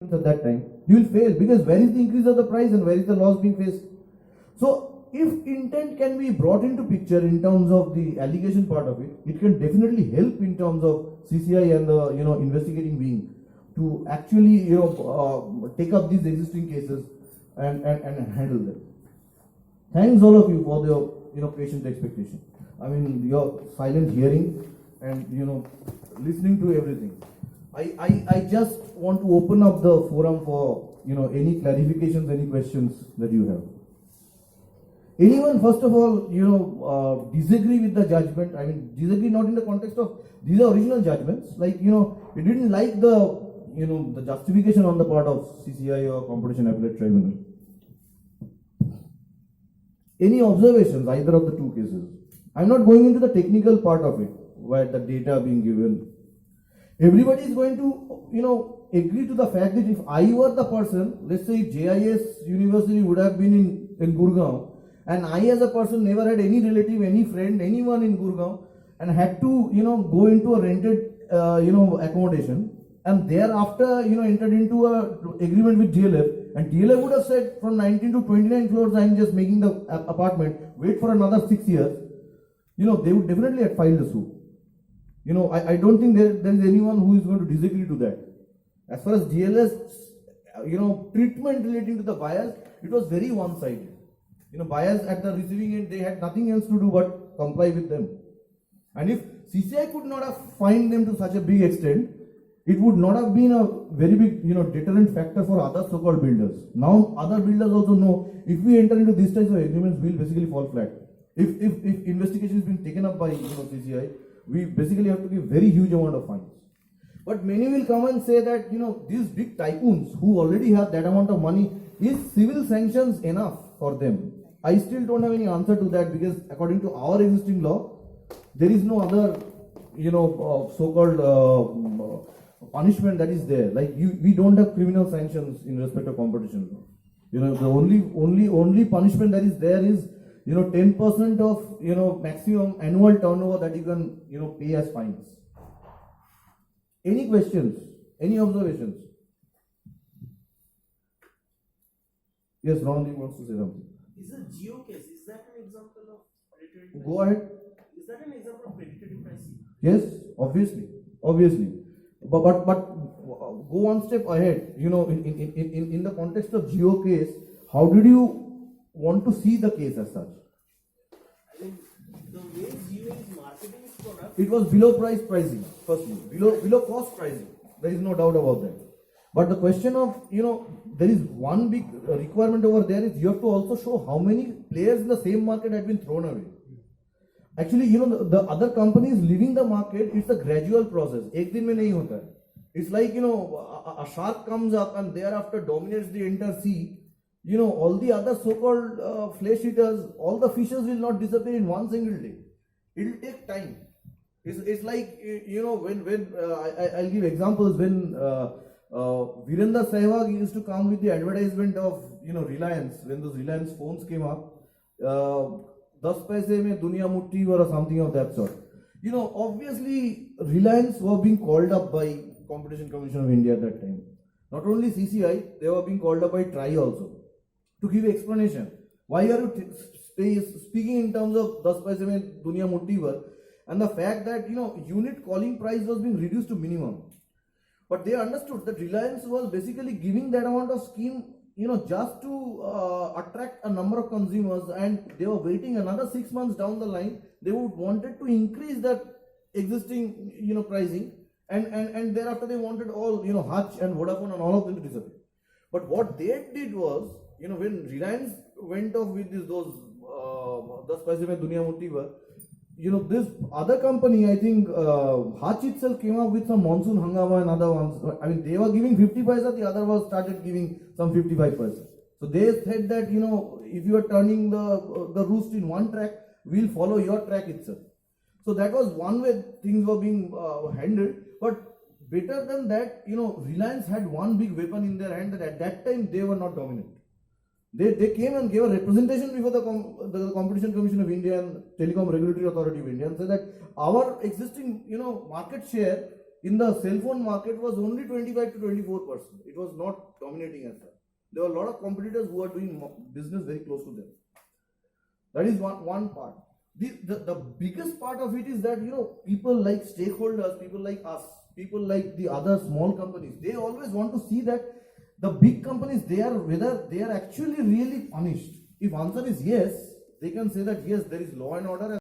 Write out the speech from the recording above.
at that time, you will fail because where is the increase of the price and where is the loss being faced? So if intent can be brought into picture in terms of the allegation part of it, it can definitely help in terms of CCI and the investigating wing to actually take up these existing cases and handle them. Thanks all of you for your patient expectation. I mean your silent hearing and listening to everything. I just want to open up the forum for any clarifications, any questions that you have. Anyone, first of all, disagree with the judgment? I mean, disagree not in the context of these are original judgments. Like you didn't like the justification on the part of CCI or Competition Appellate Tribunal. Any observations, either of the two cases? I'm not going into the technical part of it, where the data being given. Everybody is going to, agree to the fact that if I were the person, let's say if JIS University would have been in Gurgaon, and I as a person never had any relative, any friend, anyone in Gurgaon, and had to, go into a rented, accommodation, and thereafter, entered into a agreement with DLF, and DLF would have said from 19 to 29 floors, I'm just making the apartment, wait for another 6 years, they would definitely have filed a suit. I don't think there is anyone who is going to disagree to that. As far as DLS, treatment relating to the buyers, it was very one-sided. Buyers at the receiving end, they had nothing else to do but comply with them. And if CCI could not have fined them to such a big extent, it would not have been a very big, deterrent factor for other so-called builders. Now, other builders also know if we enter into these types of agreements, we'll basically fall flat. If investigation has been taken up by CCI, we basically have to give very huge amount of fines. But many will come and say that, these big tycoons who already have that amount of money, is civil sanctions enough for them? I still don't have any answer to that because according to our existing law, there is no other, so-called punishment that is there. Like we don't have criminal sanctions in respect of competition law. The only punishment that is there is 10% of maximum annual turnover that you can pay as fines. Any questions? Any observations? Yes, Ronald wants to say something. Is a geo case, is that an example of predatory pricing? Go ahead. Is that an example of predatory pricing? Yes, obviously. But go one step ahead. In the context of geo case, how did you want to see the case as such? I mean, the way Geo is marketing its product, It was below price pricing, firstly. Below cost pricing. There is no doubt about that. But the question of, there is one big requirement over there is you have to also show how many players in the same market have been thrown away. Actually, the other companies leaving the market, it's a gradual process. Ek din mein nahi hota hai. It's like, a shark comes up and thereafter dominates the entire sea. All the other so-called flesh eaters, all the fishes will not disappear in one single day. It will take time. It's like, when I'll give examples when Virender Sehwag used to come with the advertisement of, Reliance, when those Reliance phones came up, 10 paise mein duniya mutti or something of that sort. Obviously, Reliance were being called up by Competition Commission of India at that time. Not only CCI, they were being called up by TRAI also to give explanation. Why are you speaking in terms of 10 paise mein duniya mutti var? And the fact that, unit calling price was being reduced to minimum. But they understood that Reliance was basically giving that amount of scheme, just to attract a number of consumers, and they were waiting another 6 months down the line. They would wanted to increase that existing, pricing, and thereafter they wanted all, Hutch and Vodafone and all of them to disappear. But what they did was, when Reliance went off with those 10 paise mein duniya mutti var, this other company, I think Hutch itself came up with some monsoon hangama and other ones. I mean, they were giving 50 paisa, the other was started giving some 55 paisa. So they said that, if you are turning the roost in one track, we'll follow your track itself. So that was one way things were being handled. But better than that, Reliance had one big weapon in their hand that at that time they were not dominant. They came and gave a representation before the Competition Commission of India and Telecom Regulatory Authority of India and said that our existing market share in the cell phone market was only 25 to 24%. It was not dominating as such. There were a lot of competitors who are doing business very close to them. That is one part. The biggest part of it is that, people like stakeholders, people like us, people like the other small companies, they always want to see that the big companies, whether they are actually really punished. If answer is yes, they can say that yes, there is law and order.